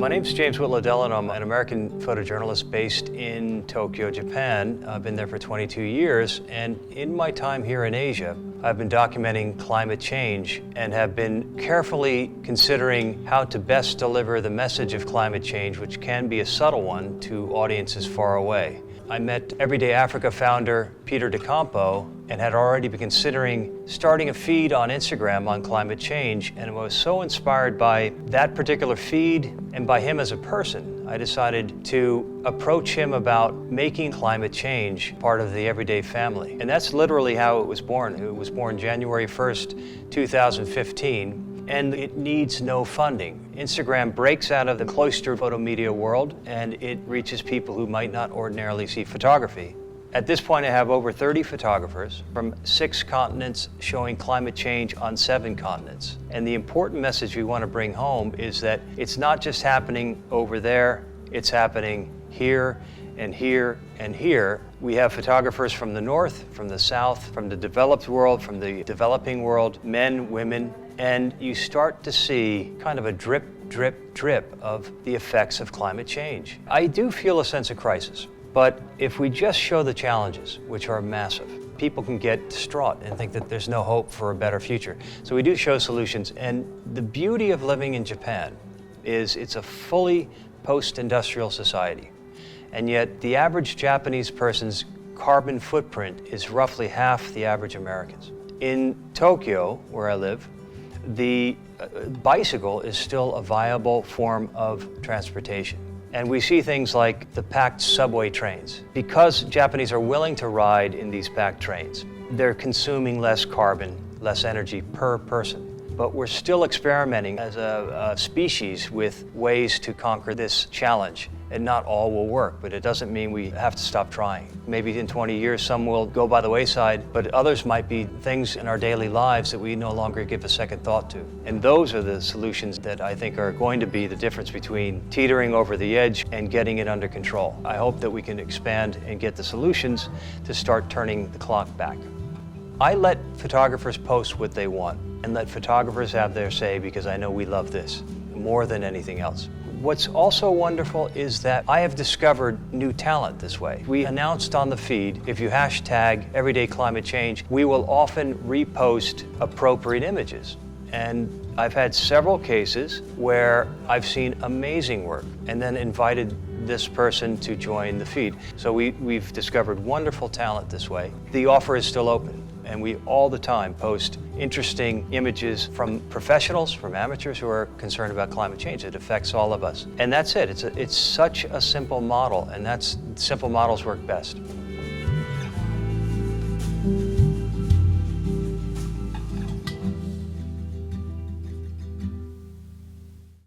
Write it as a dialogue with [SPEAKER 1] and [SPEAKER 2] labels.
[SPEAKER 1] My name's James Whitlow Delano. I'm an American photojournalist based in Tokyo, Japan. I've been there for 22 years, and in my time here in Asia, I've been documenting climate change and have been carefully considering how to best deliver the message of climate change, which can be a subtle one, to audiences far away. I met Everyday Africa founder Peter DeCampo and had already been considering starting a feed on Instagram on climate change, and I was so inspired by that particular feed and by him as a person, I decided to approach him about making climate change part of the everyday family. And that's literally how it was born. It was born January 1st, 2015. And it needs no funding. Instagram breaks out of the cloistered photo media world, and it reaches people who might not ordinarily see photography. At this point, I have over 30 photographers from 6 continents showing climate change on 7 continents. And the important message we want to bring home is that it's not just happening over there, it's happening here and here and here. We have photographers from the north, from the south, from the developed world, from the developing world, men, women, and you start to see kind of a drip, drip, drip of the effects of climate change. I do feel a sense of crisis, but if we just show the challenges, which are massive, people can get distraught and think that there's no hope for a better future. So we do show solutions, and the beauty of living in Japan is it's a fully post-industrial society. And yet the average Japanese person's carbon footprint is roughly half the average American's. In Tokyo, where I live, the bicycle is still a viable form of transportation. And we see things like the packed subway trains. Because Japanese are willing to ride in these packed trains, they're consuming less carbon, less energy per person. But we're still experimenting as a species with ways to conquer this challenge. And not all will work, but it doesn't mean we have to stop trying. Maybe in 20 years, some will go by the wayside, but others might be things in our daily lives that we no longer give a second thought to. And those are the solutions that I think are going to be the difference between teetering over the edge and getting it under control. I hope that we can expand and get the solutions to start turning the clock back. I let photographers post what they want and let photographers have their say, because I know we love this more than anything else. What's also wonderful is that I have discovered new talent this way. We announced on the feed, if you hashtag Everyday Climate Change, we will often repost appropriate images. And I've had several cases where I've seen amazing work and then invited this person to join the feed. So we've discovered wonderful talent this way. The offer is still open, and we all the time post interesting images from professionals, from amateurs who are concerned about climate change. It affects all of us. And that's it. It's such a simple model, and simple models work best.